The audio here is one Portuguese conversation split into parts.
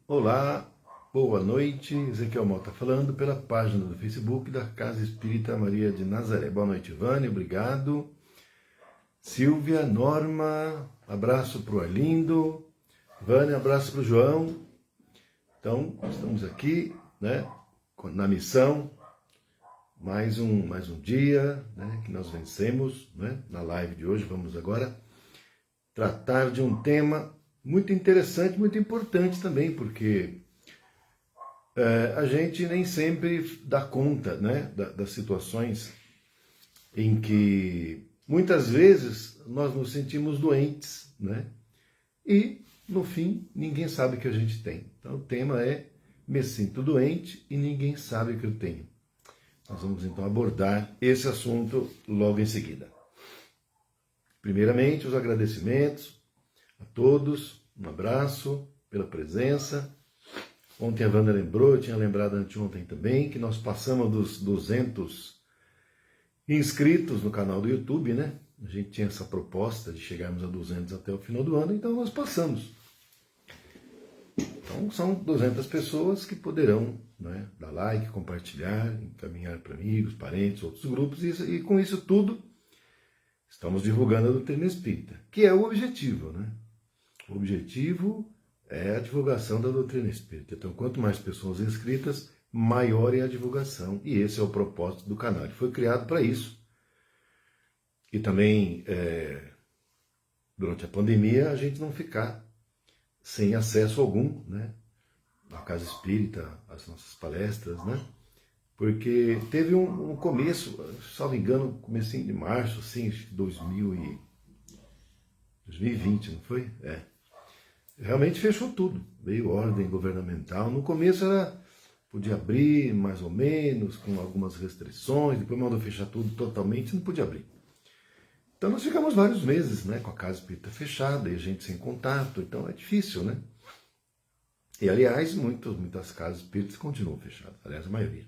Olá, boa noite. Ezequiel Mota falando pela página do Facebook da Casa Espírita Maria de Nazaré. Boa noite, Vânia, obrigado. Silvia, Norma, abraço para o Arlindo. Vânia, abraço para o João. Então, estamos aqui, né, na missão. Mais um dia, né, que nós vencemos, né? Na live de hoje vamos agora tratar de um tema muito interessante, muito importante também, porque a gente nem sempre dá conta, né, das situações em que muitas vezes nós nos sentimos doentes, né? E no fim ninguém sabe que a gente tem. Então o tema é: me sinto doente e ninguém sabe que eu tenho. Nós vamos então abordar esse assunto logo em seguida. Primeiramente, os agradecimentos a todos, um abraço pela presença. Ontem a Wanda lembrou, eu tinha lembrado anteontem também, que nós passamos dos 200 inscritos no canal do YouTube, né? A gente tinha essa proposta de chegarmos a 200 até o final do ano, então nós passamos. Então são 200 pessoas que poderão, né, dar like, compartilhar, encaminhar para amigos, parentes, outros grupos, e com isso tudo estamos divulgando a doutrina espírita, que é o objetivo, né? O objetivo é a divulgação da doutrina espírita. Então, quanto mais pessoas inscritas, maior é a divulgação. E esse é o propósito do canal. Ele foi criado para isso. E também, durante a pandemia, a gente não ficar sem acesso algum, né, à Casa Espírita, às nossas palestras, né? Porque teve um começo, salvo engano, comecinho de março, assim, 2020, não foi? Realmente fechou tudo, veio ordem governamental. No começo podia abrir mais ou menos, com algumas restrições, depois mandou fechar tudo totalmente, não podia abrir. Então nós ficamos vários meses, né, com a Casa Espírita fechada e a gente sem contato, então é difícil, né? E aliás, muitas casas espíritas continuam fechadas, aliás a maioria.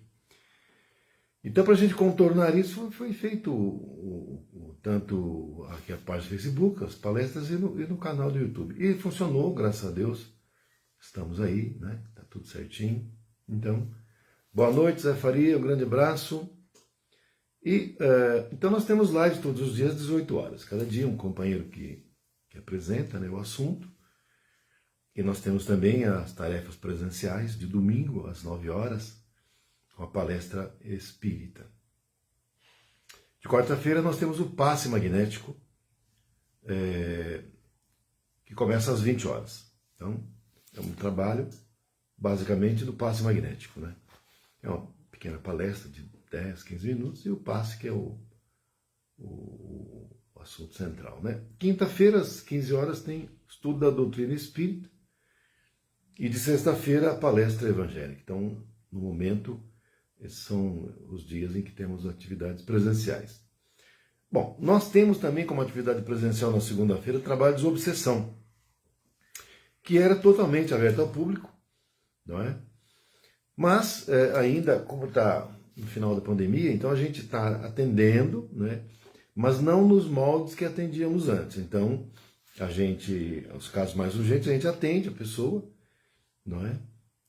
Então, para a gente contornar isso, foi feito tanto aqui a página do Facebook, as palestras e no canal do YouTube. E funcionou, graças a Deus. Estamos aí, né? Tá tudo certinho. Então, boa noite, Zé Faria, um grande abraço. E então nós temos lives todos os dias, 18 horas. Cada dia um companheiro que apresenta, né, o assunto. E nós temos também as tarefas presenciais, de domingo às 9 horas. Com a palestra espírita. De quarta-feira nós temos o passe magnético, que começa às 20 horas. Então, é um trabalho basicamente do passe magnético, né? É uma pequena palestra de 10, 15 minutos e o passe que é o assunto central, né? Quinta-feira, às 15 horas, tem estudo da doutrina espírita e de sexta-feira a palestra evangélica. Então, no momento, esses são os dias em que temos atividades presenciais. Bom, nós temos também como atividade presencial na segunda-feira trabalho de desobsessão, que era totalmente aberto ao público, não é? Mas ainda, como está no final da pandemia, então a gente está atendendo, né? Mas não nos moldes que atendíamos antes. Então, os casos mais urgentes, a gente atende a pessoa, não é?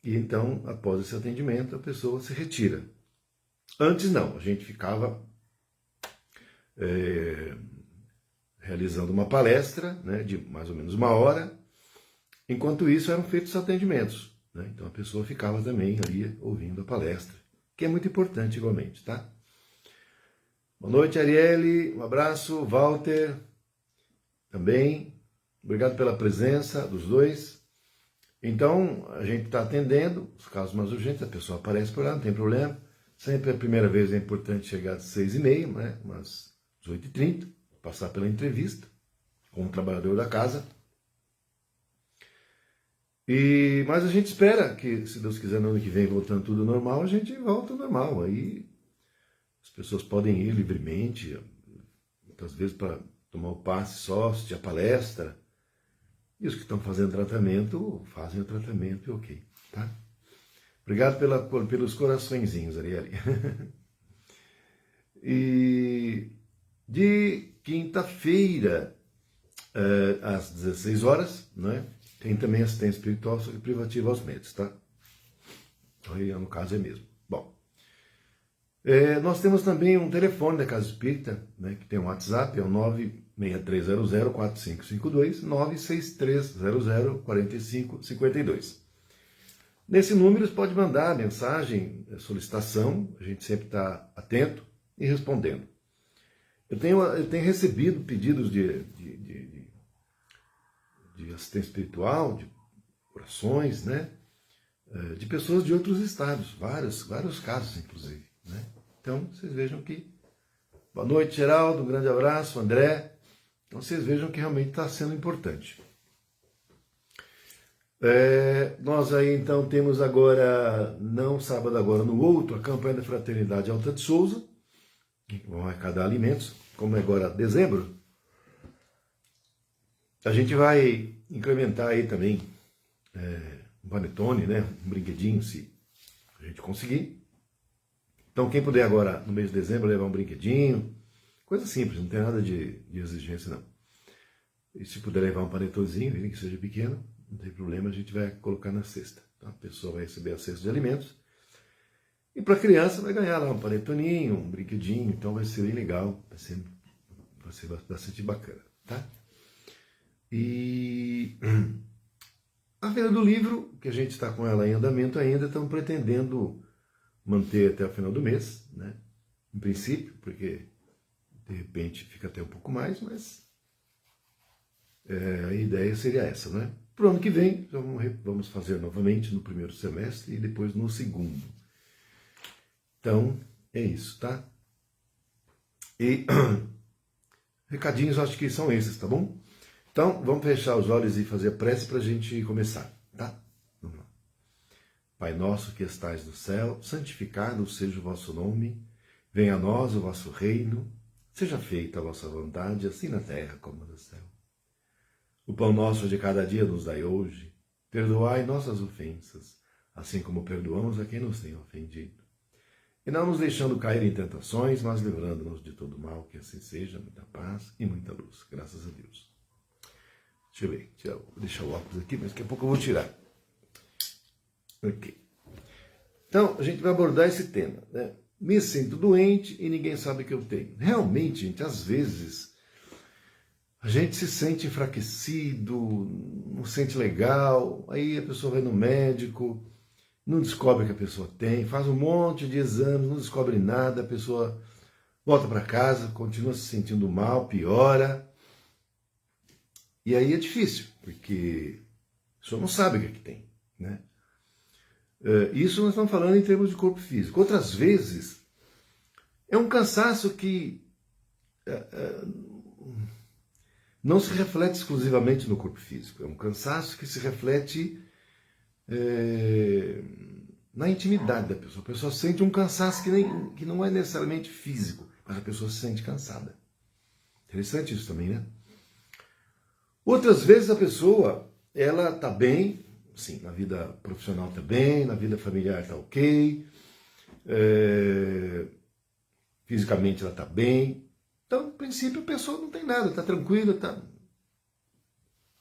E então, após esse atendimento, a pessoa se retira. Antes não, a gente ficava realizando uma palestra, né, de mais ou menos 1 hora. Enquanto isso, eram feitos atendimentos, né? Então a pessoa ficava também ali ouvindo a palestra, que é muito importante igualmente, tá? Boa noite, Arielle, um abraço, Walter, também. Obrigado pela presença dos dois. Então, a gente está atendendo os casos mais urgentes, a pessoa aparece por lá, não tem problema. Sempre a primeira vez é importante chegar às 6h30, né, umas 18h30, passar pela entrevista com o trabalhador da casa. Mas a gente espera que, se Deus quiser, no ano que vem, voltando tudo normal, a gente volta ao normal. Aí as pessoas podem ir livremente, muitas vezes para tomar o passe só, assistir a palestra. E os que estão fazendo tratamento, fazem o tratamento e ok, tá? Obrigado pelos coraçõezinhos, Arielle. E de quinta-feira, às 16 horas, né, Tem também assistência espiritual, só que privativa aos médios, tá? Então, aí, no caso é mesmo. Bom, nós temos também um telefone da Casa Espírita, né, que tem um WhatsApp, é o 96300-4552, 96300-4552. Nesse número você pode mandar mensagem, solicitação, a gente sempre está atento e respondendo. Eu tenho recebido pedidos de assistência espiritual, de orações, né? De pessoas de outros estados, vários casos, inclusive. Né? Então, vocês vejam que... Boa noite, Geraldo, um grande abraço, André. Então, vocês vejam que realmente está sendo importante. Nós aí, então, temos agora, não sábado agora, no outro, a campanha da Fraternidade Alta de Souza, que vão arrecadar alimentos, como é agora dezembro. A gente vai incrementar aí também um panetone, né? Um brinquedinho, se a gente conseguir. Então, quem puder agora, no mês de dezembro, levar um brinquedinho, coisa simples, não tem nada de exigência, não. E se puder levar um panetozinho, que seja pequeno, não tem problema, a gente vai colocar na cesta. Tá? A pessoa vai receber a cesta de alimentos. E para a criança vai ganhar lá um panetoninho, um brinquedinho, então vai ser bem legal, vai ser bastante bacana. Tá? E a Feira do Livro, que a gente está com ela em andamento ainda, estamos pretendendo manter até o final do mês, né? Em princípio, porque de repente fica até um pouco mais, mas a ideia seria essa, né? Para o ano que vem, vamos fazer novamente no primeiro semestre e depois no segundo. Então, é isso, tá? E recadinhos, acho que são esses, tá bom? Então, vamos fechar os olhos e fazer a prece para a gente começar, tá? Vamos lá. Pai nosso que estais no céu, santificado seja o vosso nome, venha a nós o vosso reino, seja feita a vossa vontade, assim na terra como no céu. O pão nosso de cada dia nos dai hoje, perdoai nossas ofensas, assim como perdoamos a quem nos tem ofendido. E não nos deixando cair em tentações, mas livrando-nos de todo mal, que assim seja, muita paz e muita luz. Graças a Deus. Deixa eu ver, vou deixar o óculos aqui, mas daqui a pouco eu vou tirar. Ok. Então, a gente vai abordar esse tema, né? Me sinto doente e ninguém sabe que eu tenho. Realmente, gente, às vezes, a gente se sente enfraquecido, não se sente legal, aí a pessoa vai no médico, não descobre que a pessoa tem, faz um monte de exames, não descobre nada, a pessoa volta para casa, continua se sentindo mal, piora. E aí é difícil, porque a pessoa não sabe o que é que tem, né? Isso nós estamos falando em termos de corpo físico. Outras vezes, é um cansaço que não se reflete exclusivamente no corpo físico. É um cansaço que se reflete na intimidade da pessoa. A pessoa sente um cansaço que não é necessariamente físico, mas a pessoa se sente cansada. Interessante isso também, né? Outras vezes a pessoa, ela está bem, sim, na vida profissional está bem, na vida familiar está ok, fisicamente ela está bem. Então, no princípio, a pessoa não tem nada, está tranquila, está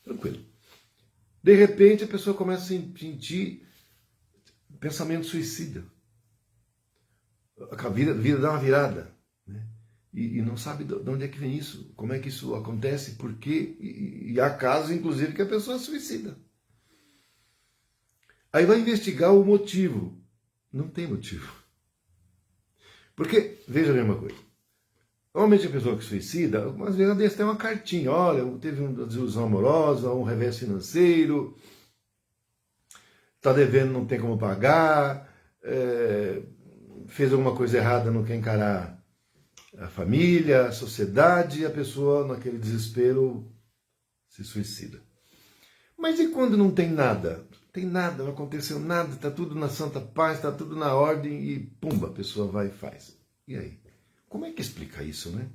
tranquila. De repente, a pessoa começa a sentir pensamento suicida. A vida dá uma virada, né? E não sabe de onde é que vem isso, como é que isso acontece, por quê, e há casos, inclusive, que a pessoa suicida. Aí vai investigar o motivo. Não tem motivo. Porque, veja a mesma coisa, normalmente a pessoa que suicida, algumas vezes tem uma cartinha, olha, teve uma desilusão amorosa, um revés financeiro, está devendo, não tem como pagar, fez alguma coisa errada, não quer encarar a família, a sociedade, e a pessoa, naquele desespero, se suicida. Mas e quando não tem nada? Não tem nada, não aconteceu nada, está tudo na santa paz, está tudo na ordem e pumba, a pessoa vai e faz. E aí? Como é que explica isso, né?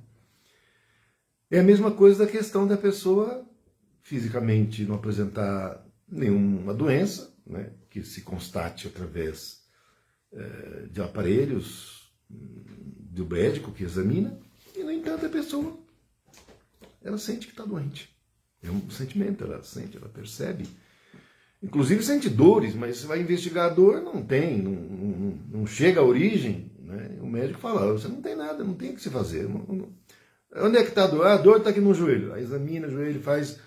É a mesma coisa da questão da pessoa fisicamente não apresentar nenhuma doença, né, que se constate através de aparelhos do médico que examina, e no entanto a pessoa, ela sente que está doente. É um sentimento, ela sente, ela percebe Inclusive sente dores, mas você vai investigar a dor, não tem, não chega à origem, né? O médico fala, você não tem nada, não tem o que se fazer. Onde é que está a dor? Ah, a dor está aqui no joelho. Aí examina o joelho, faz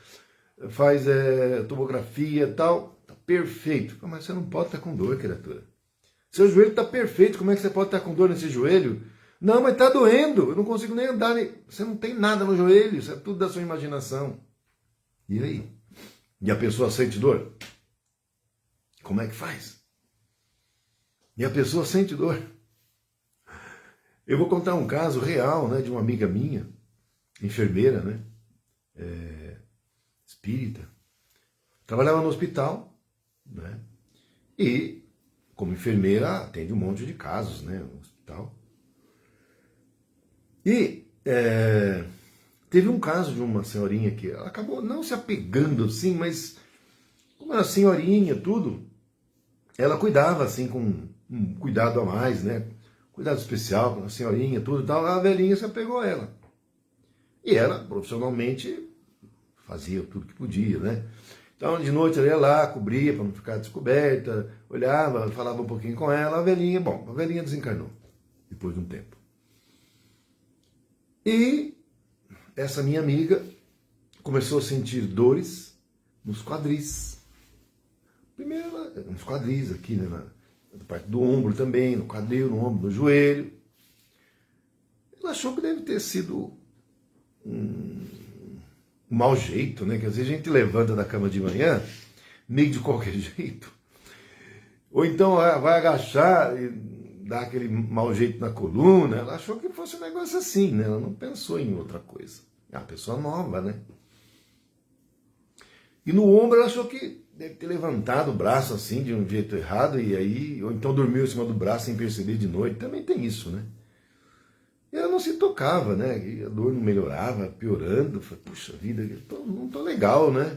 tomografia e tal, está perfeito. Mas você não pode estar com dor, criatura. Seu joelho está perfeito, como é que você pode estar com dor nesse joelho? Não, mas está doendo, eu não consigo nem andar. Você não tem nada no joelho, isso é tudo da sua imaginação. E aí? E a pessoa sente dor? Como é que faz? E a pessoa sente dor. Eu vou contar um caso real, né, de uma amiga minha, enfermeira, né, espírita, trabalhava no hospital, né, e como enfermeira atende um monte de casos, né, no hospital. E teve um caso de uma senhorinha que ela acabou não se apegando assim, mas como era senhorinha, tudo, ela cuidava assim com um cuidado a mais, né? Cuidado especial com a senhorinha, tudo e tal. A velhinha se apegou a ela. E ela, profissionalmente, fazia tudo que podia, né? Então, de noite ela ia lá, cobria para não ficar descoberta, olhava, falava um pouquinho com ela. A velhinha desencarnou depois de um tempo. E essa minha amiga começou a sentir dores nos quadris. Primeiro, nos quadris aqui, né, na parte do ombro também, no quadril, no ombro, no joelho. Ela achou que deve ter sido um mau jeito, né? Que às vezes a gente levanta da cama de manhã, meio de qualquer jeito. Ou então vai agachar e dá aquele mau jeito na coluna. Ela achou que fosse um negócio assim, né? Ela não pensou em outra coisa. É uma pessoa nova, né? E no ombro ela achou que deve ter levantado o braço assim de um jeito errado e aí, ou então dormiu em cima do braço sem perceber de noite. Também tem isso, né? E ela não se tocava, né? E a dor não melhorava, piorando. Falei, puxa vida, não tô legal, né?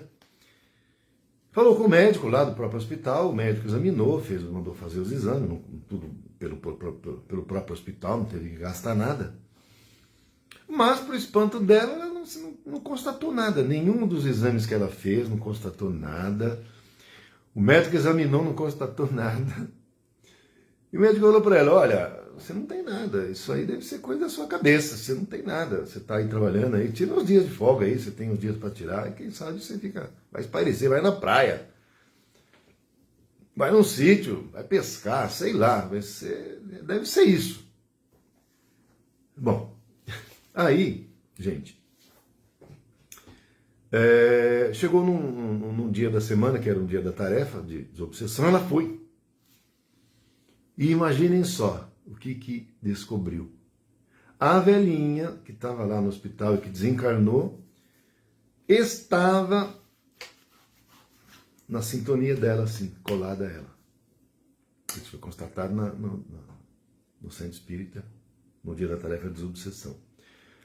Falou com o médico lá do próprio hospital, o médico examinou, mandou fazer os exames, tudo pelo próprio hospital, não teve que gastar nada. Mas, para o espanto dela, ela não constatou nada. Nenhum dos exames que ela fez não constatou nada. O médico examinou, não constatou nada. E o médico falou para ela, olha, você não tem nada, isso aí deve ser coisa da sua cabeça, você não tem nada. Você está aí trabalhando aí, tira uns dias de folga aí, você tem uns dias para tirar, e quem sabe você vai espairecer, vai na praia, vai num sítio, vai pescar, sei lá, deve ser isso. Bom, aí, gente, chegou num dia da semana, que era um dia da tarefa, de desobsessão, ela foi. E imaginem só o que descobriu. A velhinha, que estava lá no hospital e que desencarnou, estava na sintonia dela, assim, colada a ela. Isso foi constatado no centro espírita, no dia da tarefa de desobsessão.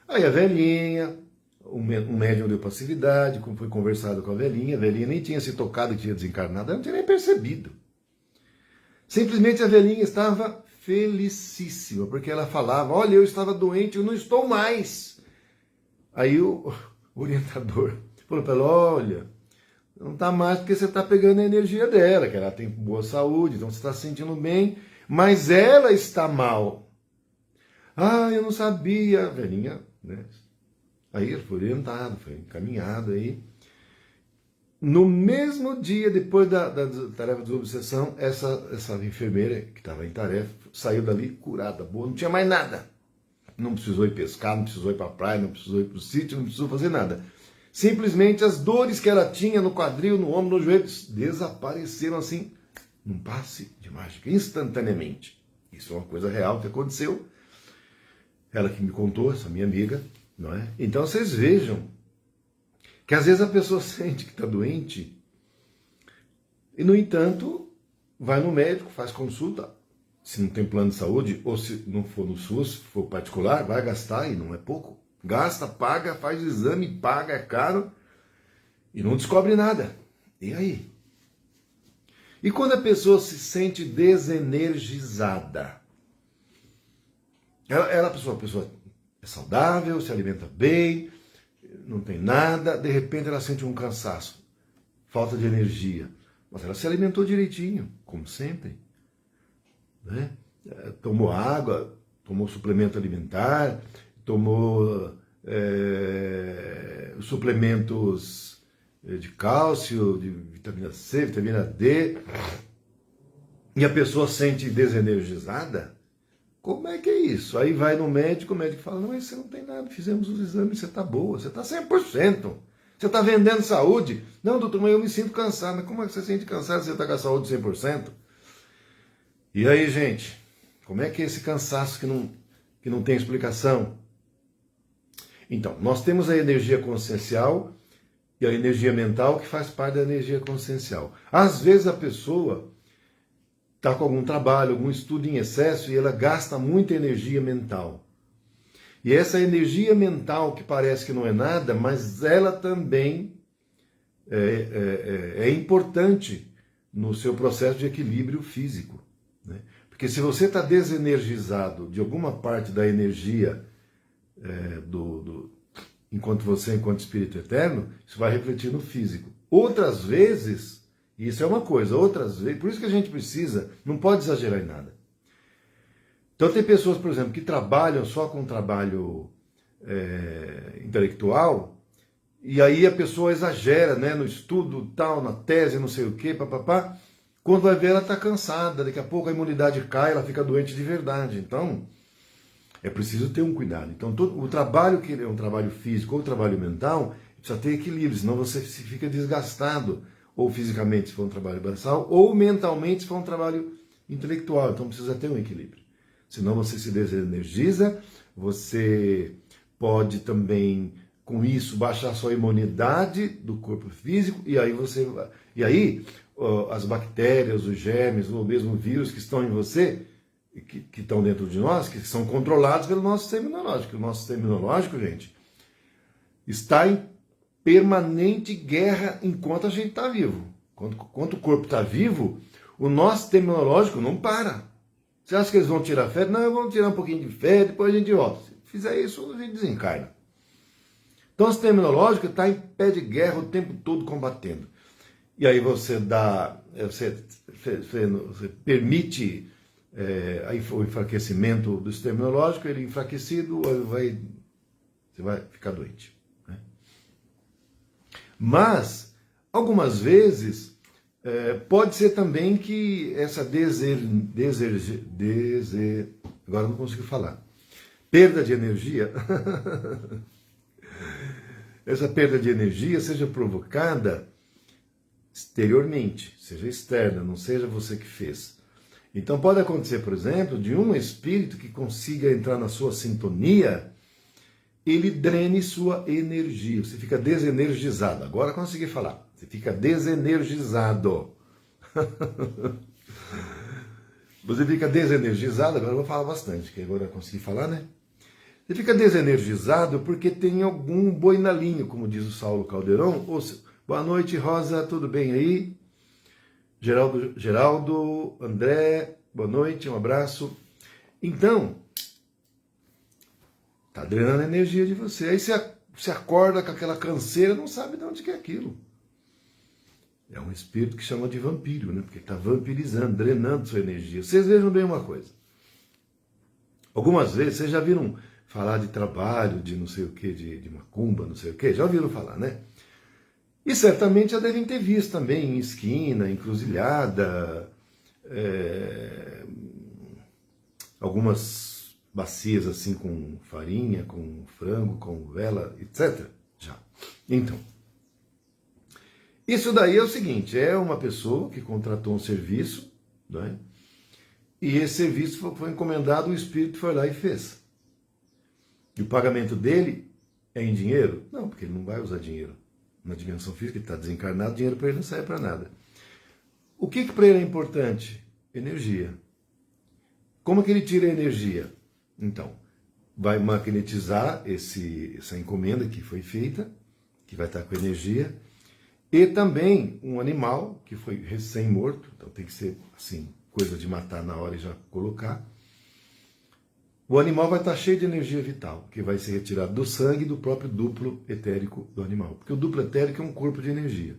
Aí a velhinha, um médium deu passividade, foi conversado com a velhinha nem tinha se tocado que tinha desencarnado, ela não tinha nem percebido. Simplesmente a velhinha estava felicíssima, porque ela falava, olha, eu estava doente, eu não estou mais. Aí o orientador falou para ela, olha, não está mais porque você está pegando a energia dela, que ela tem boa saúde, então você está se sentindo bem, mas ela está mal. Ah, eu não sabia, a velhinha, né? Aí ele foi orientado, foi encaminhado aí. No mesmo dia, depois da tarefa de desobsessão, essa enfermeira que estava em tarefa saiu dali curada, boa, não tinha mais nada. Não precisou ir pescar, não precisou ir para a praia, não precisou ir para o sítio, não precisou fazer nada. Simplesmente as dores que ela tinha no quadril, no ombro, nos joelhos, desapareceram assim, num passe de mágica, instantaneamente. Isso é uma coisa real que aconteceu. Ela que me contou, essa minha amiga, não é? Então vocês vejam que às vezes a pessoa sente que está doente e, no entanto, vai no médico, faz consulta, se não tem plano de saúde, ou se não for no SUS, se for particular, vai gastar, e não é pouco. Gasta, paga, faz o exame, paga, é caro, e não descobre nada. E aí? E quando a pessoa se sente desenergizada? A pessoa é saudável, se alimenta bem, não tem nada, de repente ela sente um cansaço, falta de energia. mas ela se alimentou direitinho, como sempre, né? Tomou água, tomou suplemento alimentar, tomou suplementos de cálcio, de vitamina C, vitamina D, e a pessoa sente desenergizada. Como é que é isso? Aí vai no médico, o médico fala, não, mas você não tem nada, fizemos os exames, você está boa, você está 100%. Você está vendendo saúde? Não, doutor, mas eu me sinto cansado. Mas como é que você se sente cansado se você está com a saúde 100%? E aí, gente, como é que é esse cansaço que não tem explicação? Então, nós temos a energia consciencial e a energia mental que faz parte da energia consciencial. Às vezes a pessoa está com algum trabalho, algum estudo em excesso e ela gasta muita energia mental. E essa energia mental que parece que não é nada, mas ela também é importante no seu processo de equilíbrio físico, né? Porque se você está desenergizado de alguma parte da energia enquanto espírito eterno, isso vai refletir no físico. Outras vezes, isso é uma coisa, outras vezes, por isso que a gente precisa, não pode exagerar em nada. Então tem pessoas, por exemplo, que trabalham só com trabalho intelectual, e aí a pessoa exagera, né, no estudo, tal, na tese, não sei o quê, papapá. Quando vai ver, ela está cansada, daqui a pouco a imunidade cai, ela fica doente de verdade. Então, é preciso ter um cuidado. Então, o trabalho que é um trabalho físico ou trabalho mental, precisa ter equilíbrio, senão você fica desgastado, ou fisicamente, se for um trabalho braçal, ou mentalmente, se for um trabalho intelectual. Então, precisa ter um equilíbrio. Senão você se desenergiza, você pode também, com isso, baixar sua imunidade do corpo físico, e aí as bactérias, os germes, ou mesmo o vírus que estão em você, que estão dentro de nós, que são controlados pelo nosso sistema imunológico. O nosso sistema imunológico, gente, está em permanente guerra enquanto a gente está vivo. Enquanto o corpo está vivo, o nosso sistema imunológico não para. Você acha que eles vão tirar férias? Não, vamos tirar um pouquinho de férias, depois a gente volta. Se fizer isso, a gente desencarna. Então o sistema imunológico está em pé de guerra o tempo todo combatendo. E aí você permite o enfraquecimento do sistema imunológico, ele enfraquecido, você vai ficar doente, né? Mas, algumas vezes, pode ser também que essa agora não consigo falar, perda de energia, essa perda de energia seja provocada exteriormente, seja externa, não seja você que fez. Então pode acontecer, por exemplo, de um espírito que consiga entrar na sua sintonia, ele drene sua energia, você fica desenergizado. Agora consegui falar, você fica desenergizado. Você fica desenergizado, agora eu vou falar bastante, que agora eu consegui falar, né? Você fica desenergizado porque tem algum boi na linha, como diz o Saulo Caldeirão. Boa noite, Rosa, tudo bem aí? Geraldo, André, boa noite, um abraço. Então, tá drenando a energia de você. Aí você acorda com aquela canseira, não sabe de onde que é aquilo. É um espírito que chama de vampiro, né? Porque está vampirizando, drenando sua energia. Vocês vejam bem uma coisa. Algumas vezes, vocês já viram falar de trabalho, de não sei o que, de macumba, não sei o que, já ouviram falar, né? E certamente já devem ter visto também em esquina, encruzilhada, algumas bacias assim com farinha, com frango, com vela, etc. Já. Então, isso daí é o seguinte, é uma pessoa que contratou um serviço, né? E esse serviço foi encomendado, o espírito foi lá e fez. E o pagamento dele é em dinheiro? Não, porque ele não vai usar dinheiro. Na dimensão física, ele está desencarnado, dinheiro para ele não serve para nada. O que para ele é importante? Energia. Como que ele tira a energia? Então, vai magnetizar essa encomenda que foi feita, que vai estar com energia, e também um animal que foi recém-morto, então tem que ser assim, coisa de matar na hora e já colocar. O animal vai estar cheio de energia vital, que vai ser retirado do sangue e do próprio duplo etérico do animal. Porque o duplo etérico é um corpo de energia.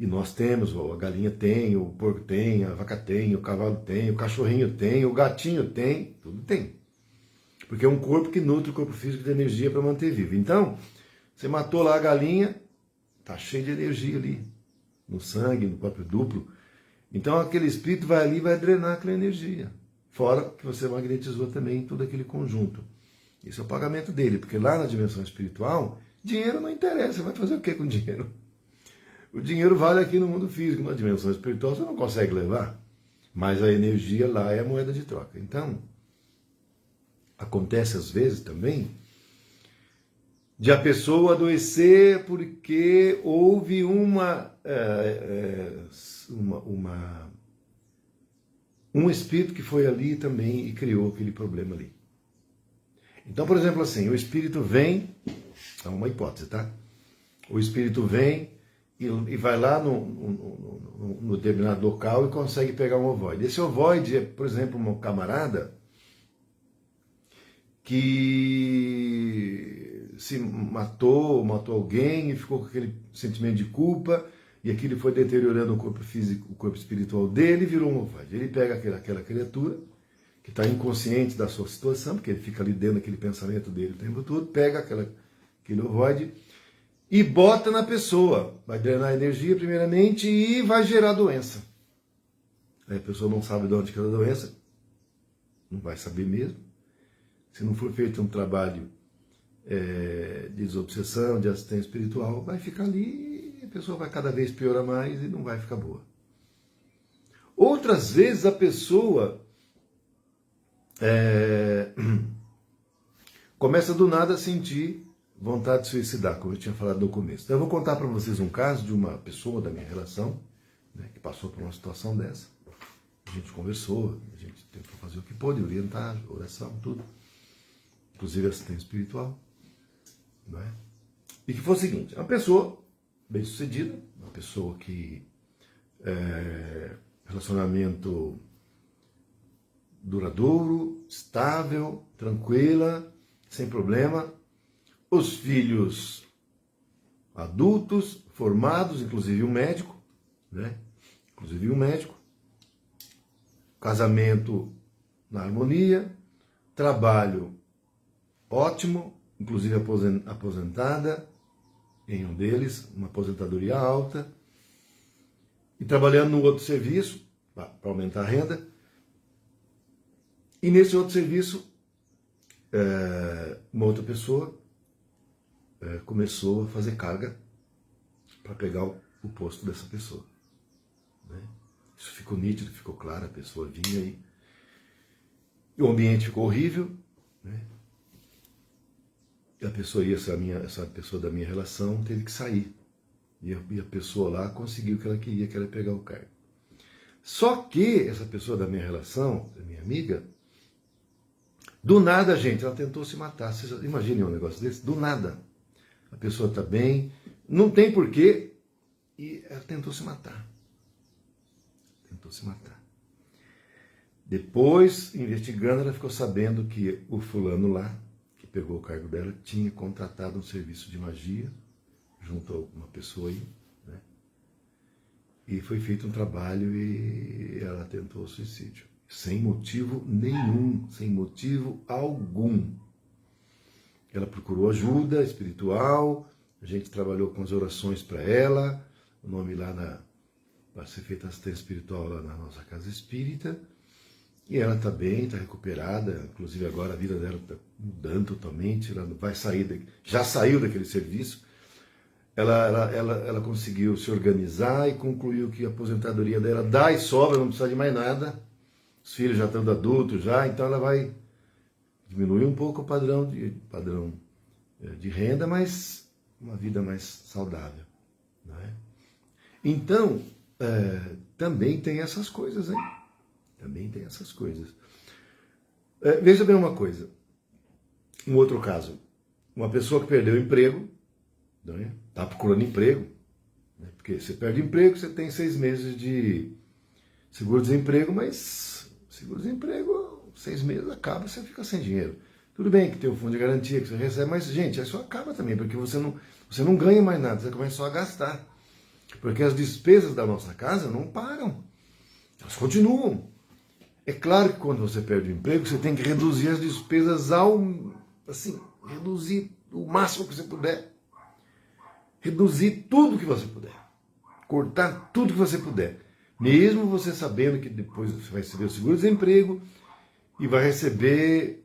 E nós temos, a galinha tem, o porco tem, a vaca tem, o cavalo tem, o cachorrinho tem, o gatinho tem, tudo tem. Porque é um corpo que nutre o corpo físico de energia para manter vivo. Então, você matou lá a galinha, tá cheio de energia ali, no sangue, no próprio duplo. Então aquele espírito vai ali e vai drenar aquela energia. Fora que você magnetizou também todo aquele conjunto. Esse é o pagamento dele, porque lá na dimensão espiritual, dinheiro não interessa, você vai fazer o que com dinheiro? O dinheiro vale aqui no mundo físico, na dimensão espiritual você não consegue levar, mas a energia lá é a moeda de troca. Então, acontece às vezes também de a pessoa adoecer porque houve um espírito que foi ali também e criou aquele problema ali. Então, por exemplo, assim, o espírito vem, é uma hipótese, tá? O espírito vem e vai lá no determinado local e consegue pegar um ovoide. Esse ovoide é, por exemplo, uma camarada que se matou alguém e ficou com aquele sentimento de culpa, e aquilo foi deteriorando o corpo físico, o corpo espiritual dele, e virou um ovoide. Ele pega aquela criatura que está inconsciente da sua situação, porque ele fica ali dentro daquele pensamento dele o tempo todo, pega aquele ovoide e bota na pessoa. Vai drenar a energia primeiramente e vai gerar doença. Aí a pessoa não sabe de onde que é a doença, não vai saber mesmo. Se não for feito um trabalho de desobsessão, de assistência espiritual, vai ficar ali e a pessoa vai cada vez piorar mais e não vai ficar boa. Outras vezes a pessoa começa do nada a sentir vontade de suicidar, como eu tinha falado no começo. Então eu vou contar para vocês um caso de uma pessoa da minha relação, né, que passou por uma situação dessa. A gente conversou, a gente tentou fazer o que pôde, orientar, oração, tudo. Inclusive assistência espiritual. Não é? E que foi o seguinte, uma pessoa bem sucedida, uma pessoa que relacionamento duradouro, estável, tranquila, sem problema, os filhos adultos, formados, inclusive um médico, né? Inclusive um médico, casamento na harmonia, trabalho ótimo, inclusive aposentada em um deles, uma aposentadoria alta, e trabalhando no outro serviço, para aumentar a renda. E nesse outro serviço, uma outra pessoa começou a fazer carga para pegar o posto dessa pessoa. Né? Isso ficou nítido, ficou claro, a pessoa vinha e o ambiente ficou horrível, né? E a pessoa, essa pessoa da minha relação teve que sair. E a pessoa lá conseguiu o que ela queria, que era pegar o cargo. Só que essa pessoa da minha relação, da minha amiga, do nada, gente, ela tentou se matar. Vocês imaginem um negócio desse? Do nada. A pessoa está bem, não tem porquê, e ela tentou se matar. Tentou se matar. Depois, investigando, ela ficou sabendo que o fulano lá, que pegou o cargo dela, tinha contratado um serviço de magia, junto a uma pessoa aí, né? E foi feito um trabalho e ela tentou o suicídio. Sem motivo nenhum, sem motivo algum. Ela procurou ajuda espiritual, a gente trabalhou com as orações para ela, o nome lá para ser feita assistência espiritual lá na nossa casa espírita, e ela está bem, está recuperada, inclusive agora a vida dela está mudando totalmente, ela vai sair, já saiu daquele serviço, ela conseguiu se organizar e concluiu que a aposentadoria dela dá e sobra, não precisa de mais nada, os filhos já estão adultos já, então ela vai diminuir um pouco o padrão de renda, mas uma vida mais saudável. Não é? Então, também tem essas coisas, hein? Também tem essas coisas. Veja bem uma coisa. Um outro caso. Uma pessoa que perdeu o emprego, está procurando emprego, né? Porque você perde emprego, você tem 6 meses de seguro-desemprego, mas seguro-desemprego, 6 meses acaba, você fica sem dinheiro. Tudo bem que tem o fundo de garantia que você recebe, mas, gente, isso acaba também, porque você não ganha mais nada, você começa só a gastar. Porque as despesas da nossa casa não param. Elas continuam. É claro que quando você perde o emprego, você tem que reduzir as despesas reduzir o máximo que você puder. Reduzir tudo que você puder. Cortar tudo que você puder. Mesmo você sabendo que depois você vai receber o seguro-desemprego e vai receber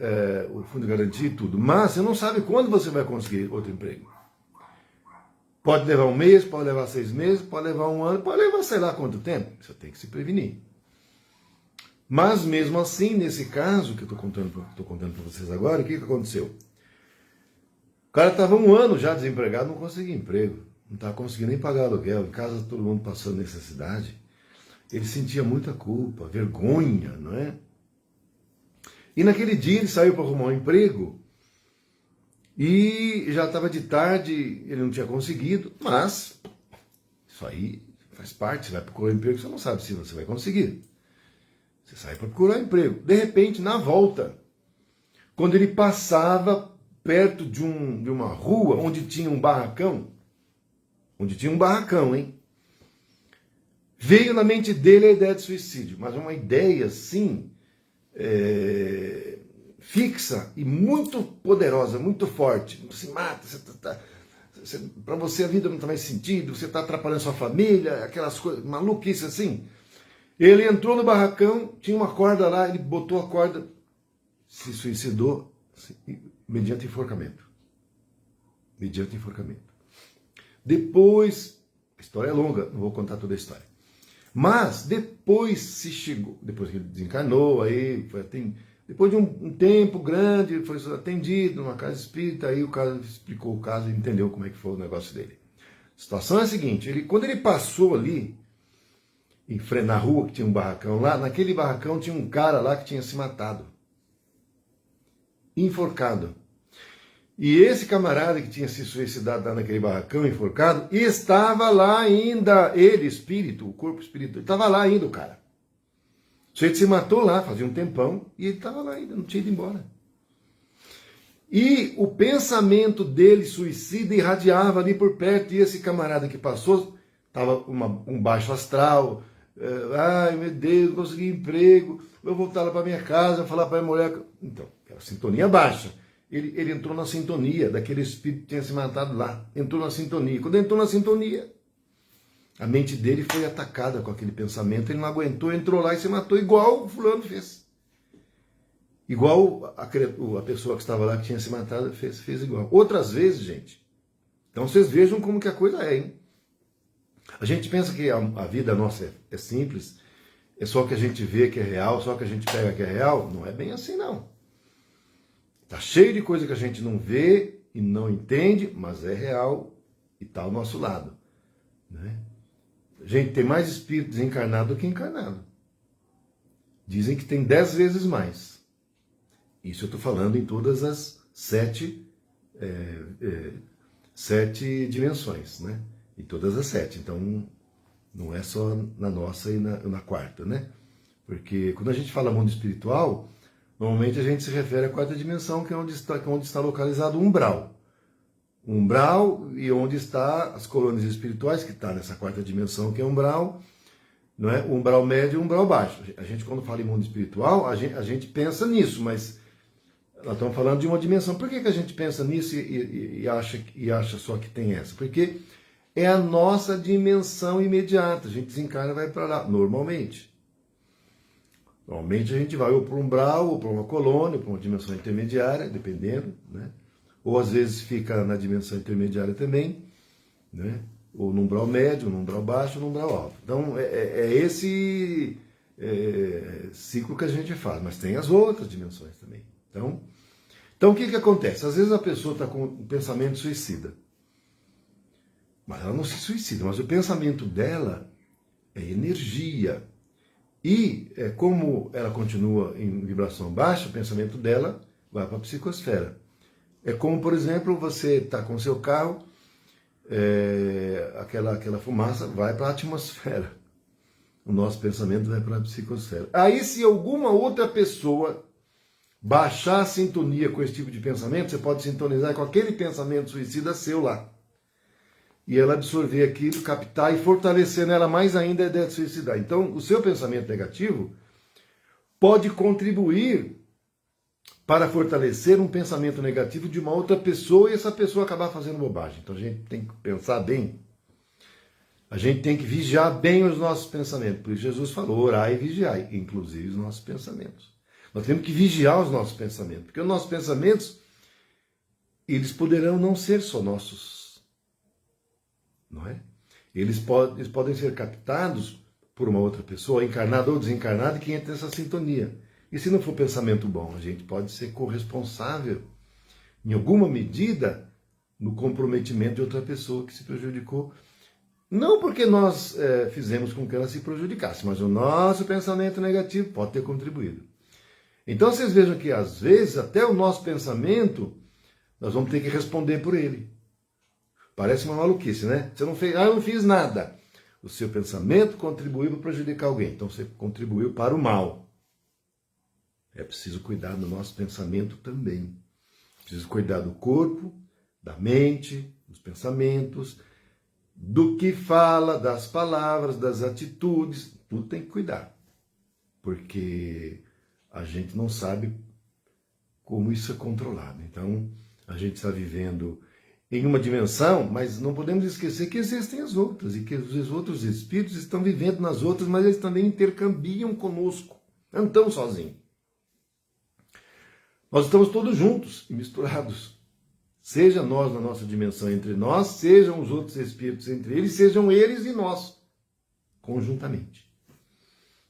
o fundo de garantia e tudo. Mas você não sabe quando você vai conseguir outro emprego. Pode levar um mês, pode levar 6 meses, pode levar um ano, pode levar sei lá quanto tempo. Você tem que se prevenir. Mas mesmo assim, nesse caso que eu estou contando para vocês agora, o que aconteceu? O cara estava 1 ano já desempregado, não conseguia emprego. Não estava conseguindo nem pagar aluguel. Em casa todo mundo passando necessidade. Ele sentia muita culpa, vergonha, não é? E naquele dia ele saiu para arrumar um emprego e já estava de tarde, ele não tinha conseguido, mas isso aí faz parte, você vai procurar um emprego, você não sabe se você vai conseguir. Você sai para procurar um emprego. De repente, na volta, quando ele passava perto de uma rua onde tinha um barracão, hein? Veio na mente dele a ideia de suicídio, mas uma ideia assim, fixa e muito poderosa, muito forte. Você mata, para você a vida não tem mais sentido, você está atrapalhando sua família, aquelas coisas, maluquice assim. Ele entrou no barracão, tinha uma corda lá, ele botou a corda, se suicidou mediante enforcamento. Mediante enforcamento. Depois, a história é longa, não vou contar toda a história. Mas depois depois que ele desencarnou, aí depois de um tempo grande, foi atendido numa casa espírita, aí o cara explicou o caso e entendeu como é que foi o negócio dele. A situação é a seguinte, quando ele passou ali, na rua que tinha um barracão lá, naquele barracão tinha um cara lá que tinha se matado. Enforcado. E esse camarada que tinha se suicidado lá naquele barracão, enforcado, estava lá ainda, ele, espírito, o corpo espiritual, estava lá ainda o cara. O sujeito se matou lá, fazia um tempão, e ele estava lá ainda, não tinha ido embora. E o pensamento dele, suicida, irradiava ali por perto, e esse camarada que passou, estava um baixo astral, ai meu Deus, consegui emprego, vou voltar lá para minha casa, falar para minha mulher. Então, era sintonia baixa. Ele entrou na sintonia daquele espírito que tinha se matado lá. Entrou na sintonia. Quando entrou na sintonia, a mente dele foi atacada com aquele pensamento. Ele não aguentou, entrou lá e se matou igual o fulano fez. Igual a pessoa que estava lá que tinha se matado fez igual. Outras vezes, gente. Então vocês vejam como que a coisa é, hein? A gente pensa que a vida nossa é simples, é só o que a gente vê que é real, só o que a gente pega que é real. Não é bem assim, não. Está cheio de coisa que a gente não vê e não entende, mas é real e está ao nosso lado. Né? Gente, tem mais espírito desencarnado do que encarnado. Dizem que tem 10 vezes mais. Isso eu estou falando em todas as 7 dimensões, né? Em todas as 7. Então, não é só na nossa e na quarta, né? Porque quando a gente fala mundo espiritual, normalmente a gente se refere à 4ª dimensão, que é onde está localizado o umbral. O umbral e onde está as colônias espirituais, que está nessa 4ª dimensão, que é o umbral, não é? O umbral médio e o umbral baixo. A gente, quando fala em mundo espiritual, a gente pensa nisso, mas nós estamos falando de uma dimensão. Por que a gente pensa nisso e acha só que tem essa? Porque é a nossa dimensão imediata. A gente desencarna e vai para lá, normalmente. Normalmente a gente vai ou para um umbral, ou para uma colônia, ou para uma dimensão intermediária, dependendo, né? Ou às vezes fica na dimensão intermediária também, né? Ou no umbral médio, no umbral baixo, no umbral alto. Então é esse ciclo que a gente faz, mas tem as outras dimensões também. Então o que acontece? Às vezes a pessoa está com um pensamento suicida, mas ela não se suicida, mas o pensamento dela é energia. E como ela continua em vibração baixa, o pensamento dela vai para a psicosfera. É como, por exemplo, você está com o seu carro, aquela fumaça vai para a atmosfera. O nosso pensamento vai para a psicosfera. Aí, se alguma outra pessoa baixar a sintonia com esse tipo de pensamento, você pode sintonizar com aquele pensamento suicida seu lá. e ela absorver aquilo, captar e fortalecer nela mais ainda a ideia de suicidar. Então, o seu pensamento negativo pode contribuir para fortalecer um pensamento negativo de uma outra pessoa e essa pessoa acabar fazendo bobagem. Então a gente tem que pensar bem. A gente tem que vigiar bem os nossos pensamentos. Por isso Jesus falou, orai e vigiai, inclusive os nossos pensamentos. Nós temos que vigiar os nossos pensamentos, porque os nossos pensamentos, eles poderão não ser só nossos, não é? Eles podem ser captados por uma outra pessoa, encarnada ou desencarnada, que entra nessa sintonia. E se não for pensamento bom, a gente pode ser corresponsável, em alguma medida, no comprometimento de outra pessoa que se prejudicou. Não porque nós fizemos com que ela se prejudicasse, mas o nosso pensamento negativo pode ter contribuído. Então vocês vejam que, às vezes, até o nosso pensamento, nós vamos ter que responder por ele. Parece uma maluquice, né? Você não fez, eu não fiz nada. O seu pensamento contribuiu para prejudicar alguém, então você contribuiu para o mal. É preciso cuidar do nosso pensamento também. Preciso cuidar do corpo, da mente, dos pensamentos, do que fala, das palavras, das atitudes. Tudo tem que cuidar. Porque a gente não sabe como isso é controlado. Então, a gente está vivendo em uma dimensão, mas não podemos esquecer que existem as outras, e que os outros espíritos estão vivendo nas outras, mas eles também intercambiam conosco. Não estão sozinhos. Nós estamos todos juntos e misturados. Seja nós na nossa dimensão entre nós, sejam os outros espíritos entre eles, sejam eles e nós, conjuntamente.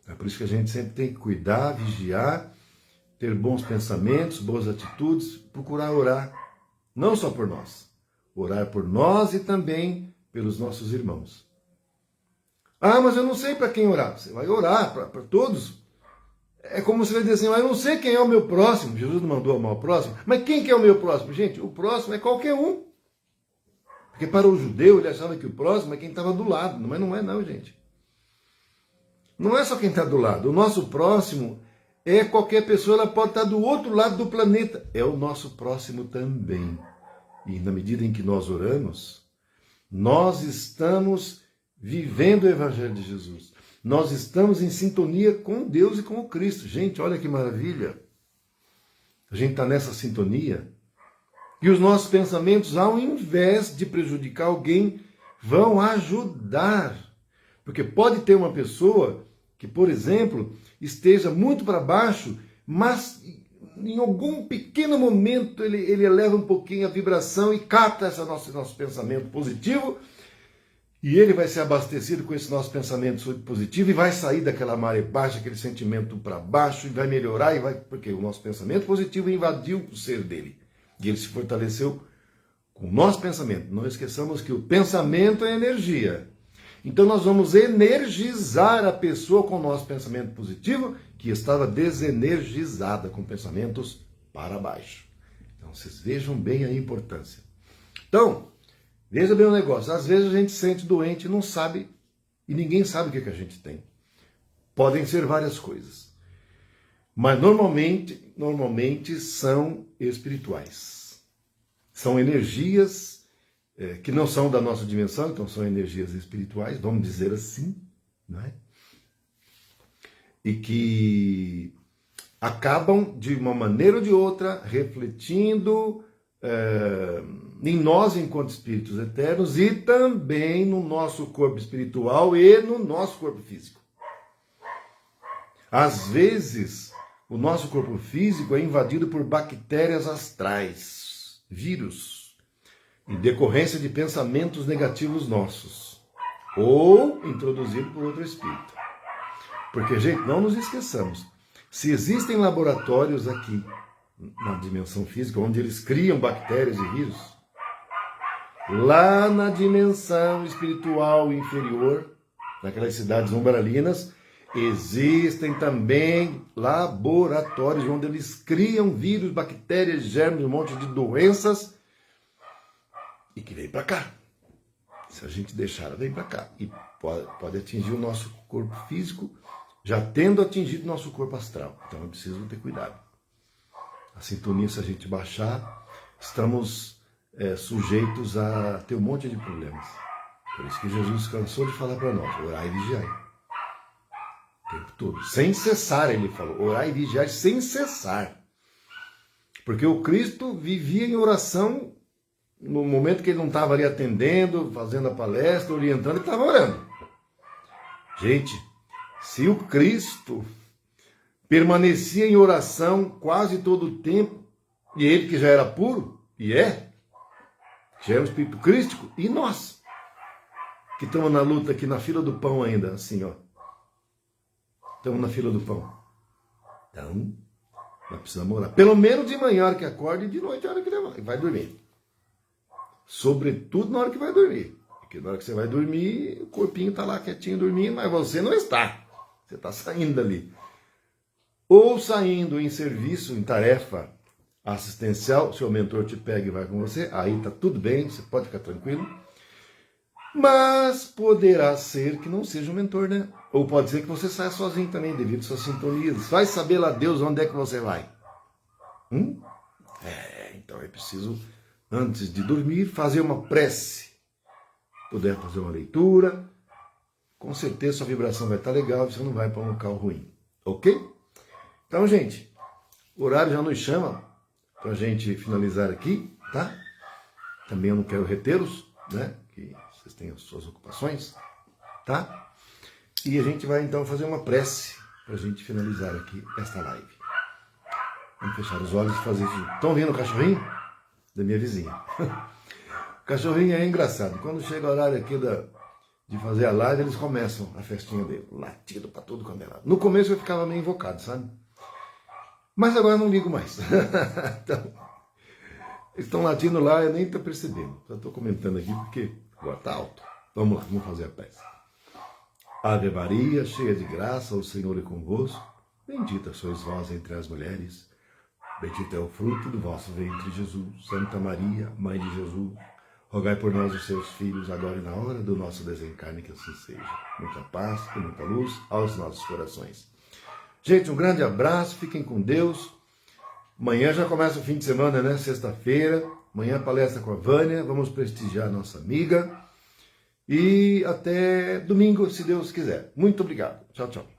É por isso que a gente sempre tem que cuidar, vigiar, ter bons pensamentos, boas atitudes, procurar orar, não só por nós. Orar por nós e também pelos nossos irmãos. Ah, mas eu não sei para quem orar. Você vai orar para todos. É como se ele dissesse assim, eu não sei quem é o meu próximo. Jesus não mandou amar o próximo. Mas quem que é o meu próximo? Gente, o próximo é qualquer um. Porque para o judeu ele achava que o próximo é quem estava do lado. Mas não é não, gente. Não é só quem está do lado. O nosso próximo é qualquer pessoa, ela pode estar do outro lado do planeta. É o nosso próximo também. E na medida em que nós oramos, nós estamos vivendo o Evangelho de Jesus. Nós estamos em sintonia com Deus e com o Cristo. Gente, olha que maravilha. A gente está nessa sintonia. E os nossos pensamentos, ao invés de prejudicar alguém, vão ajudar. Porque pode ter uma pessoa que, por exemplo, esteja muito para baixo, mas em algum pequeno momento ele eleva um pouquinho a vibração e capta esse nosso pensamento positivo, e ele vai ser abastecido com esse nosso pensamento positivo e vai sair daquela maré baixa, aquele sentimento para baixo, e vai melhorar, porque o nosso pensamento positivo invadiu o ser dele. E ele se fortaleceu com o nosso pensamento. Não esqueçamos que o pensamento é energia. Então nós vamos energizar a pessoa com o nosso pensamento positivo, que estava desenergizada, com pensamentos para baixo. Então vocês vejam bem a importância. Então, veja bem o negócio. Às vezes a gente se sente doente e não sabe, e ninguém sabe o que a gente tem. Podem ser várias coisas. Mas normalmente são espirituais. São energias que não são da nossa dimensão, então são energias espirituais, vamos dizer assim, não é? E que acabam, de uma maneira ou de outra, refletindo em nós enquanto espíritos eternos e também no nosso corpo espiritual e no nosso corpo físico. Às vezes, o nosso corpo físico é invadido por bactérias astrais, vírus, em decorrência de pensamentos negativos nossos, ou introduzido por outro espírito. Porque, gente, não nos esqueçamos, se existem laboratórios aqui, na dimensão física, onde eles criam bactérias e vírus, lá na dimensão espiritual inferior, naquelas cidades umbralinas, existem também laboratórios onde eles criam vírus, bactérias, germes, um monte de doenças, e que vem para cá. Se a gente deixar, ela vem para cá. E pode atingir o nosso corpo físico, já tendo atingido o nosso corpo astral. Então é preciso ter cuidado. A sintonia, se a gente baixar, estamos sujeitos a ter um monte de problemas. Por isso que Jesus cansou de falar para nós, orai e vigiai. O tempo todo. Sem cessar, ele falou, orai e vigiai sem cessar. Porque o Cristo vivia em oração no momento que ele não estava ali atendendo, fazendo a palestra, orientando, ele estava orando. Gente, se o Cristo permanecia em oração quase todo o tempo, e ele que já era puro, e já é um espírito crístico, e nós, que estamos na luta aqui na fila do pão ainda, assim, ó. Estamos na fila do pão. Então, nós precisamos orar. Pelo menos de manhã, a hora que acorda, e de noite, a hora que vai dormir. Sobretudo na hora que vai dormir. Porque na hora que você vai dormir, o corpinho está lá quietinho dormindo, mas você não está. Você está saindo dali. Ou saindo em serviço, em tarefa assistencial, seu mentor te pega e vai com você, aí está tudo bem, você pode ficar tranquilo. Mas poderá ser que não seja um mentor, né? Ou pode ser que você saia sozinho também, devido às suas sintonias. Vai saber lá Deus onde é que você vai. Então é preciso, antes de dormir, fazer uma prece. Puder fazer uma leitura, com certeza sua vibração vai estar legal e você não vai para um local ruim. Ok? Então, gente, o horário já nos chama para a gente finalizar aqui, tá? Também eu não quero retê-los, né? Que vocês têm as suas ocupações, tá? E a gente vai então fazer uma prece para a gente finalizar aqui esta live. Vamos fechar os olhos e fazer isso. Estão vendo o cachorrinho? Da minha vizinha. O cachorrinho é engraçado. Quando chega o horário aqui de fazer a live, eles começam a festinha dele. Latido para tudo quanto é lado. No começo eu ficava meio invocado, sabe? Mas agora eu não ligo mais. Então, eles estão latindo lá, eu nem estou percebendo. Só estou comentando aqui porque agora está alto. Vamos lá, vamos fazer a prece. Ave Maria, cheia de graça, o Senhor é convosco. Bendita sois vós entre as mulheres. Bendito é o fruto do vosso ventre, Jesus. Santa Maria, Mãe de Jesus, rogai por nós, os seus filhos, agora e na hora do nosso desencarne, que assim seja. Muita paz e muita luz aos nossos corações. Gente, um grande abraço, fiquem com Deus. Amanhã já começa o fim de semana, né? Sexta-feira. Amanhã palestra com a Vânia, vamos prestigiar a nossa amiga. E até domingo, se Deus quiser. Muito obrigado. Tchau, tchau.